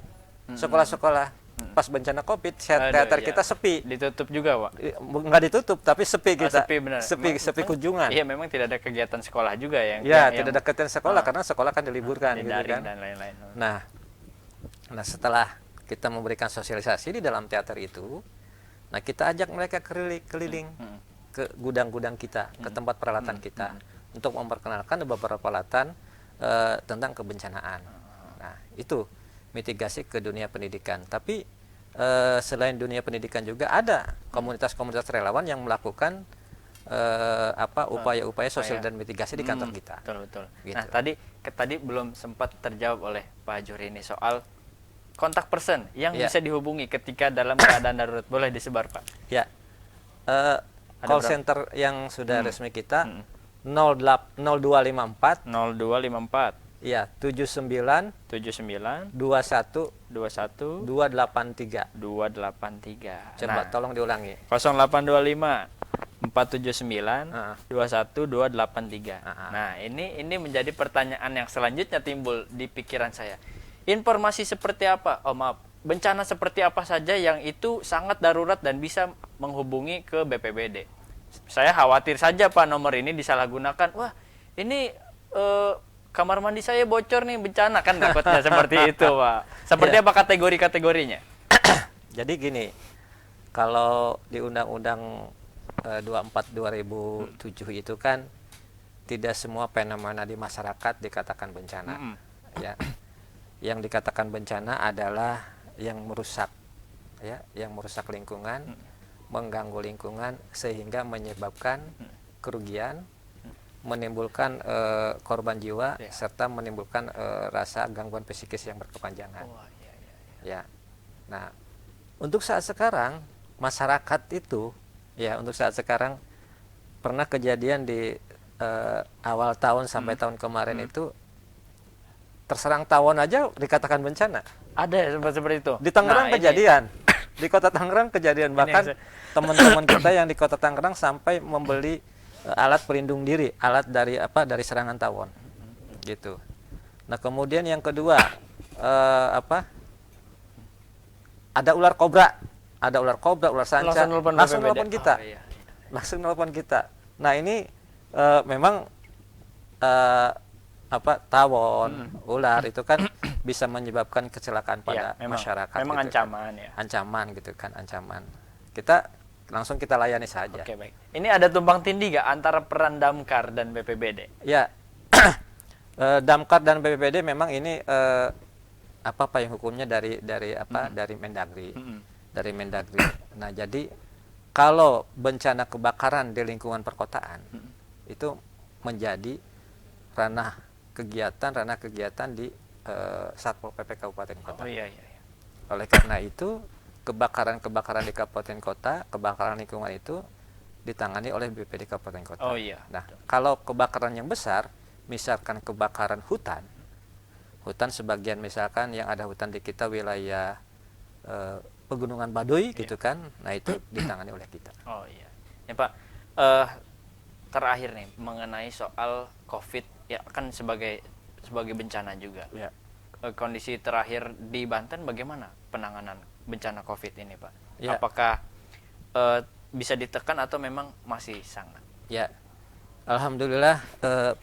sekolah-sekolah pas bencana COVID, teater iya. kita sepi. Ditutup juga, Pak. Nggak ditutup, tapi sepi kita. Sepi benar. Sepi kunjungan. Iya, memang tidak ada kegiatan sekolah juga yang Ya, yang tidak ada kegiatan sekolah karena sekolah kan diliburkan di gitu daring kan. dan lain-lain. Nah, setelah kita memberikan sosialisasi di dalam teater itu, nah kita ajak mereka keliling ke gudang-gudang kita, ke tempat peralatan kita untuk memperkenalkan beberapa peralatan tentang kebencanaan. Nah, itu mitigasi ke dunia pendidikan. Tapi selain dunia pendidikan juga ada komunitas-komunitas relawan yang melakukan upaya-upaya sosial dan mitigasi di kantor kita. Betul. Gitu. Nah, tadi belum sempat terjawab oleh Pak Juri ini soal kontak person yang Ya. bisa dihubungi ketika dalam keadaan darurat. Boleh disebar, Pak? Ya, call center yang sudah resmi kita 0254 0254 ya 79 79 21 21 283. 283. Coba tolong diulangi. 0825 479 Ah. 21 283. Ah. Nah, ini menjadi pertanyaan yang selanjutnya timbul di pikiran saya. Informasi seperti apa? Oh, maaf. Bencana seperti apa saja yang itu sangat darurat dan bisa menghubungi ke BPBD? Saya khawatir saja, Pak, nomor ini disalahgunakan. Wah, ini kamar mandi saya bocor nih, bencana, kan takutnya seperti itu, Pak. Seperti apa kategori-kategorinya? Jadi gini, kalau di Undang-Undang 24 2007 itu kan tidak semua fenomena di masyarakat dikatakan bencana. Ya. Yang dikatakan bencana adalah yang merusak, ya, yang merusak lingkungan, mengganggu lingkungan sehingga menyebabkan kerugian, menimbulkan korban jiwa, serta menimbulkan rasa gangguan psikis yang berkepanjangan. Ya. Nah, untuk saat sekarang masyarakat itu, ya, untuk saat sekarang pernah kejadian di awal tahun sampai tahun kemarin itu terserang tawon aja dikatakan bencana. Ada ya seperti itu. Di Tangerang kejadian. Di kota Tangerang kejadian, bahkan teman-teman kita yang di kota Tangerang sampai membeli alat pelindung diri, alat dari serangan tawon. Gitu. Nah, kemudian yang kedua ada ular kobra. Ada ular kobra, ular sanca. Langsung nelpon kita. Langsung nelpon kita. Nah, ini memang tawon, ular itu kan bisa menyebabkan kecelakaan pada masyarakat. Memang gitu ancaman kan. ya. Ancaman gitu kan, ancaman. Kita langsung kita layani saja. Oke, baik. Ini ada tumpang tindih nggak antara peran Damkar dan BPBD? Ya, Damkar dan BPBD memang ini payung hukumnya dari Mendagri, dari Mendagri. Nah, jadi kalau bencana kebakaran di lingkungan perkotaan itu menjadi ranah kegiatan di Satpol PP Kabupaten Kota. Oh iya. Oleh karena itu kebakaran di kabupaten kota, kebakaran lingkungan itu ditangani oleh BPD Kabupaten Kota. Oh iya. Nah, kalau kebakaran yang besar, misalkan kebakaran hutan sebagian misalkan yang ada hutan di kita wilayah Pegunungan Baduy gitu kan, nah itu ditangani oleh kita. Oh iya. Ya Pak, terakhir nih mengenai soal COVID ya kan sebagai bencana juga. Ya. Kondisi terakhir di Banten bagaimana penanganan bencana COVID ini Pak? Ya. Apakah bisa ditekan atau memang masih sangat? Ya, alhamdulillah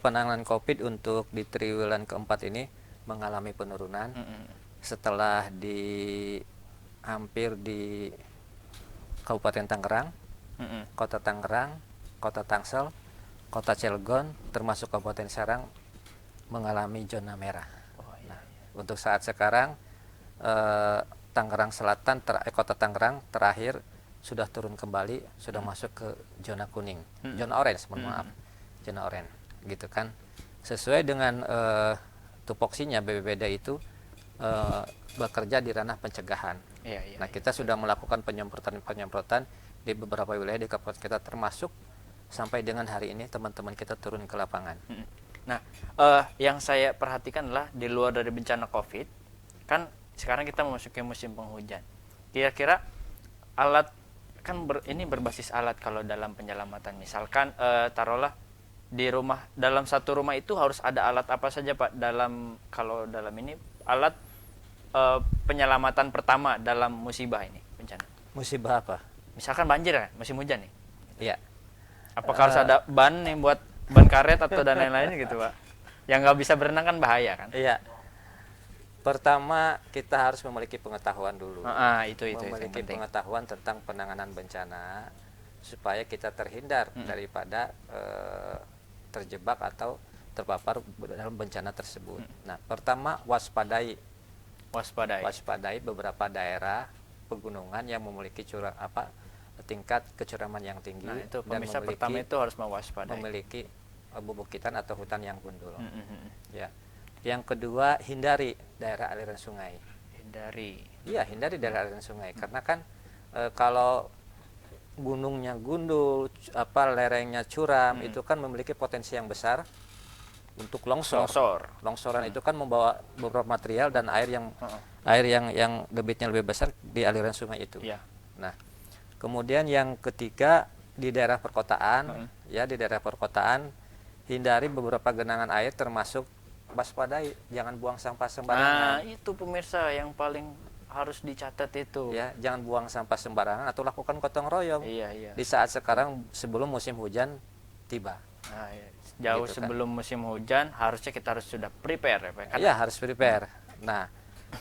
penanganan COVID untuk di triwulan keempat ini mengalami penurunan setelah hampir di Kabupaten Tangerang, Kota Tangerang, Kota Tangsel, Kota Cilegon, termasuk Kabupaten Serang mengalami zona merah. Nah, untuk saat sekarang Tangerang Selatan, Kota Tangerang terakhir sudah turun kembali, sudah masuk ke zona kuning, zona orange, mohon maaf, zona orange, gitu kan. Sesuai dengan tupoksinya BPBD itu bekerja di ranah pencegahan. Nah, kita sudah melakukan penyemprotan di beberapa wilayah di kabupaten kita, termasuk sampai dengan hari ini teman-teman kita turun ke lapangan. Nah, yang saya perhatikan adalah di luar dari bencana COVID, kan sekarang kita memasuki musim penghujan. Kira-kira alat kan ini berbasis alat kalau dalam penyelamatan. Misalkan taruhlah di rumah, dalam satu rumah itu harus ada alat apa saja Pak kalau dalam ini alat penyelamatan pertama dalam musibah ini bencana. Musibah apa? Misalkan banjir kan, musim hujan nih. Iya. Apakah harus ada ban nih buat ban karet atau dan lain-lain gitu Pak? Yang nggak bisa berenang kan bahaya kan? Iya. Pertama kita harus memiliki pengetahuan dulu. Itu memiliki pengetahuan tentang penanganan bencana supaya kita terhindar daripada terjebak atau terpapar dalam bencana tersebut. Nah, pertama waspadai beberapa daerah pegunungan yang memiliki tingkat kecuraman yang tinggi. Nah, itu pemirsa pertama itu harus mewaspadai. Memiliki bubukitan atau hutan yang gundul. Ya. Yang kedua, hindari daerah aliran sungai. Hindari daerah aliran sungai karena kan kalau gunungnya gundul, lerengnya curam, itu kan memiliki potensi yang besar untuk longsor. Longsoran itu kan membawa beberapa material dan air yang debitnya lebih besar di aliran sungai itu. Nah, kemudian yang ketiga di daerah perkotaan, di daerah perkotaan hindari beberapa genangan air, termasuk waspadai, jangan buang sampah sembarangan. Nah, itu pemirsa yang paling harus dicatat itu. Ya, jangan buang sampah sembarangan atau lakukan gotong royong. Di saat sekarang sebelum musim hujan tiba. Nah, jauh gitu sebelum musim hujan harusnya kita harus sudah prepare ya. Iya, harus prepare. Nah,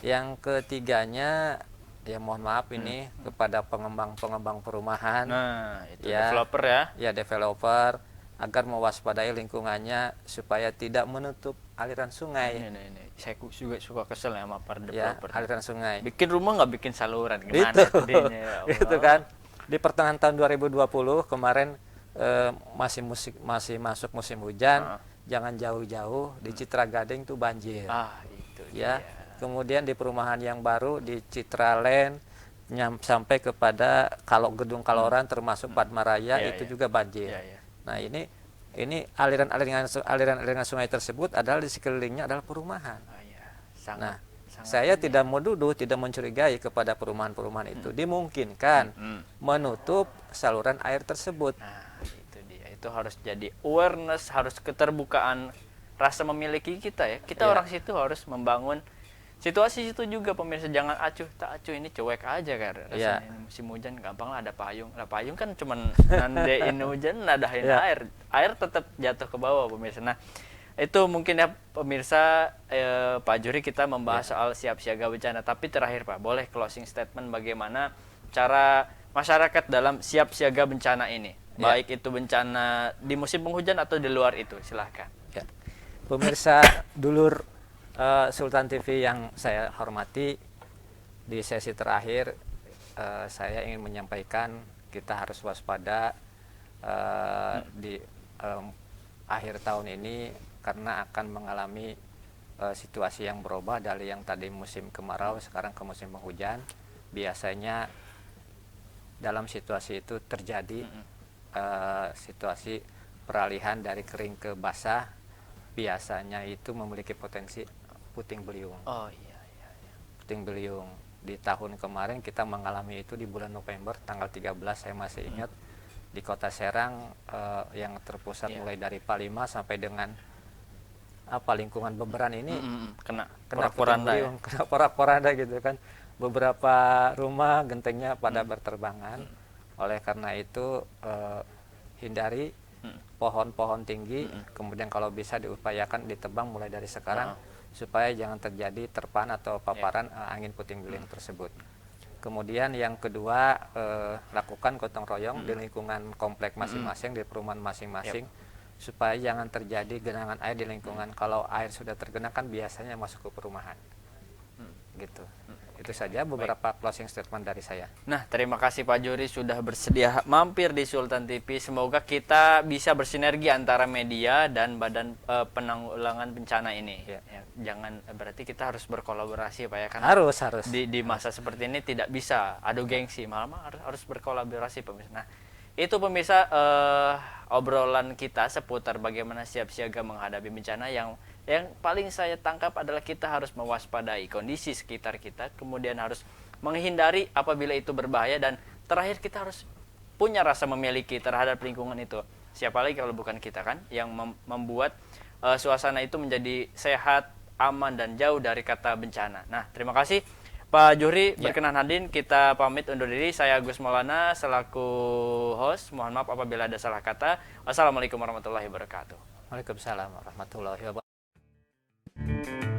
yang ketiganya ya mohon maaf ini kepada pengembang perumahan. Nah, itu developer ya. Ya, developer agar mewaspadai lingkungannya supaya tidak menutup aliran sungai. Ini. Saya juga suka kesel ya sama para developer. Aliran sungai. Bikin rumah nggak bikin saluran, gimana idenya? Itu kan. Di pertengahan tahun 2020 kemarin masih masuk musim hujan, jangan jauh-jauh di Citra Gading tuh banjir. Itu ya. Kemudian di perumahan yang baru di Citraland sampai kepada Gedung Kaloran termasuk Padmaraya itu juga banjir. Nah, ini aliran sungai tersebut adalah di sekelilingnya adalah perumahan. Sangat saya tidak menuduh, tidak mencurigai kepada perumahan-perumahan itu. Dimungkinkan menutup saluran air tersebut. Nah, itu dia. Itu harus jadi awareness, harus keterbukaan rasa memiliki kita ya. Kita orang situ harus membangun situasi situ juga pemirsa, jangan tak acuh ini cuek aja kan. Rasanya ini musim hujan gampang lah ada payung. Lah payung kan cuman nandein hujan, nadahin air. Air tetap jatuh ke bawah pemirsa. Nah, itu mungkin ya pemirsa Pak Juri kita membahas soal siap siaga bencana. Tapi terakhir Pak, boleh closing statement bagaimana cara masyarakat dalam siap siaga bencana ini? Baik itu bencana di musim penghujan atau di luar itu, silahkan. Pemirsa dulur Sultan TV yang saya hormati, di sesi terakhir saya ingin menyampaikan kita harus waspada di akhir tahun ini karena akan mengalami situasi yang berubah dari yang tadi musim kemarau sekarang ke musim penghujan. Biasanya dalam situasi itu terjadi situasi peralihan dari kering ke basah biasanya itu memiliki potensi puting beliung. Oh iya, iya, iya. Puting beliung di tahun kemarin kita mengalami itu di bulan November tanggal 13, saya masih ingat di Kota Serang, yang terpusat Iya. mulai dari Palima sampai dengan lingkungan Beberan ini Kena kena porak-poranda ya. kena porak-poranda gitu kan. Beberapa rumah gentengnya pada berterbangan. Oleh karena itu hindari pohon-pohon tinggi, kemudian kalau bisa diupayakan ditebang mulai dari sekarang supaya jangan terjadi terpaan atau paparan angin puting beliung tersebut. Kemudian yang kedua, lakukan gotong royong di lingkungan komplek masing-masing, di perumahan masing-masing, supaya jangan terjadi genangan air di lingkungan. Kalau air sudah tergenang kan biasanya masuk ke perumahan. Gitu. Itu saja beberapa closing statement dari saya. Nah, terima kasih Pak Johri sudah bersedia mampir di Sultan TV. Semoga kita bisa bersinergi antara media dan Badan Penanggulangan Bencana ini. Ya. Ya, jangan berarti kita harus berkolaborasi Pak ya, karena Harus. di masa seperti ini tidak bisa adu gengsi, malah harus berkolaborasi pemirsa. Nah, itu pemirsa obrolan kita seputar bagaimana siap siaga menghadapi bencana. Yang paling saya tangkap adalah kita harus mewaspadai kondisi sekitar kita, kemudian harus menghindari apabila itu berbahaya, dan terakhir kita harus punya rasa memiliki terhadap lingkungan itu. Siapa lagi kalau bukan kita kan yang membuat suasana itu menjadi sehat, aman, dan jauh dari kata bencana. Nah, terima kasih Pak Johri berkenan hadir. Kita pamit undur diri. Saya Agus Maulana selaku host. Mohon maaf apabila ada salah kata. Wassalamualaikum warahmatullahi wabarakatuh. Waalaikumsalam warahmatullahi wabarakatuh.